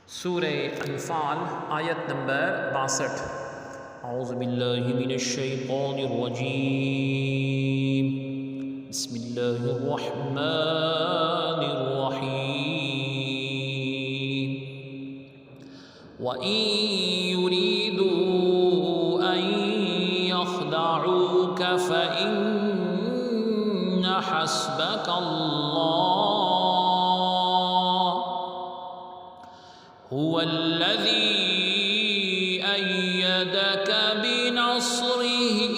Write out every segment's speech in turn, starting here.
سورہ انفال آیت نمبر 62۔ اعوذ باللہ من الشیطان الرجیم، بسم اللہ الرحمن الرحیم۔ وَإِن يُرِيدُوا أَن يَخْدَعُوكَ فَإِنَّ حَسْبَكَ اللَّهُ هُوَ الَّذِي أَيَّدَكَ بِنَصْرِهِ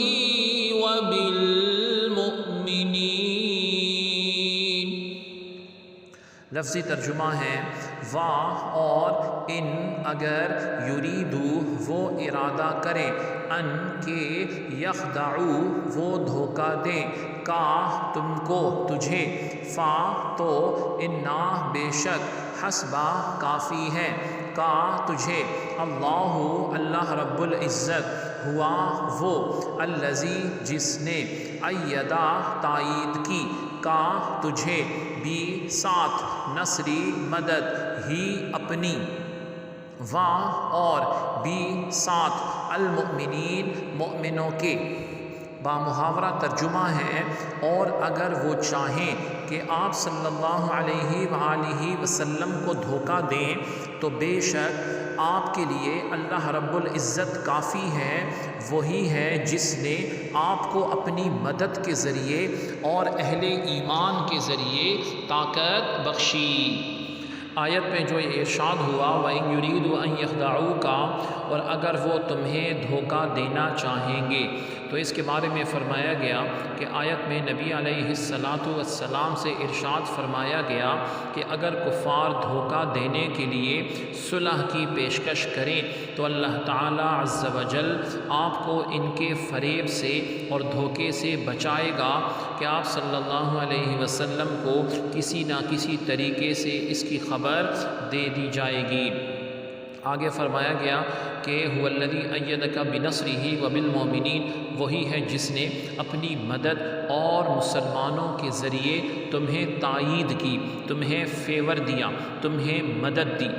وَبِالْمُؤْمِنِينَ۔ لفظی ترجمہ ہے واہ اور ان اگر یریدو وہ ارادہ کریں، ان کے یخدعو وہ دھوکہ دیں، کا تم کو تجھے، فا تو انا بے شک، حسبہ کافی ہے، کا تجھے، اللہ رب العزت، ہوا وہ، الذی جس نے، ایدہ تائید کی، کا تجھے، بھی ساتھ، نصری مدد، ہی اپنی، واہ اور بھی ساتھ، المؤمنین مؤمنوں کے۔ بامحاورہ ترجمہ ہے اور اگر وہ چاہیں کہ آپ صلی اللہ علیہ وآلہ وسلم کو دھوکہ دیں تو بے شک آپ کے لیے اللہ رب العزت کافی ہے، وہی ہے جس نے آپ کو اپنی مدد کے ذریعے اور اہل ایمان کے ذریعے طاقت بخشی۔ آیت میں جو یہ ارشاد ہوا وَإِن يُرِيدُوا أَن يَخْدَعُوكَ، اور اگر وہ تمہیں دھوکہ دینا چاہیں گے، تو اس کے بارے میں فرمایا گیا کہ آیت میں نبی علیہ السلام سے ارشاد فرمایا گیا کہ اگر کفار دھوکہ دینے کے لیے صلح کی پیشکش کریں تو اللہ تعالیٰ عز و جل آپ کو ان کے فریب سے اور دھوکے سے بچائے گا کہ آپ صلی اللہ علیہ وسلم کو کسی نہ کسی طریقے سے اس کی خبر دے دی جائے گی۔ آگے فرمایا گیا کہ هو الذی ایدک بنصرہ وبالمؤمنین، وہی ہے جس نے اپنی مدد اور مسلمانوں کے ذریعے تمہیں تائید کی، تمہیں فیور دیا، تمہیں مدد دی۔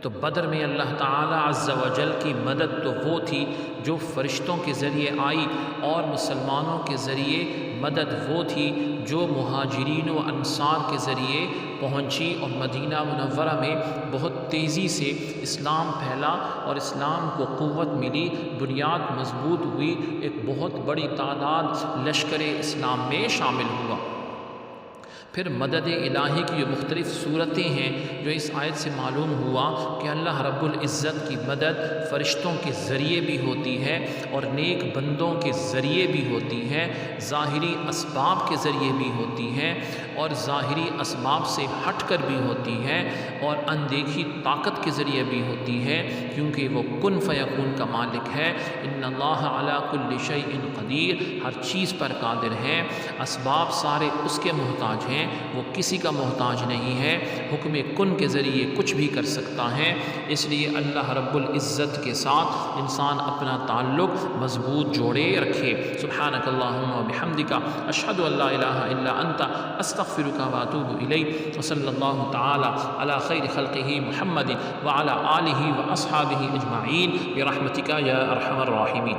تو بدر میں اللہ تعالیٰ عز و جل کی مدد تو وہ تھی جو فرشتوں کے ذریعے آئی، اور مسلمانوں کے ذریعے مدد وہ تھی جو مہاجرین و انصار کے ذریعے پہنچی، اور مدینہ منورہ میں بہت تیزی سے اسلام پھیلا اور اسلام کو قوت ملی، بنیاد مضبوط ہوئی، ایک بہت بڑی تعداد لشکر اسلام میں شامل ہوا۔ پھر مدد الہی کی جو مختلف صورتیں ہیں جو اس آیت سے معلوم ہوا کہ اللہ رب العزت کی مدد فرشتوں کے ذریعے بھی ہوتی ہے اور نیک بندوں کے ذریعے بھی ہوتی ہے، ظاہری اسباب کے ذریعے بھی ہوتی ہے اور ظاہری اسباب سے ہٹ کر بھی ہوتی ہے، اور اندیکھی طاقت کے ذریعے بھی ہوتی ہے، کیونکہ وہ کن فیکون کا مالک ہے۔ ان اللہ علی کل شیء قدیر، ہر چیز پر قادر ہے۔ اسباب سارے اس کے محتاج ہیں، وہ کسی کا محتاج نہیں ہے، حکم کن کے ذریعے کچھ بھی کر سکتا ہے۔ اس لیے اللہ رب العزت کے ساتھ انسان اپنا تعلق مضبوط جوڑے رکھے۔ سبحانک اللہم و بحمدک، اشہد ان لا الہ الا انت، استغفرک و اتوب الیک، وصلی اللہ تعالی علی خیر خلقہ محمد وعلی آلہ و اصحابہ اجمعین برحمتک یا ارحم الراحمین۔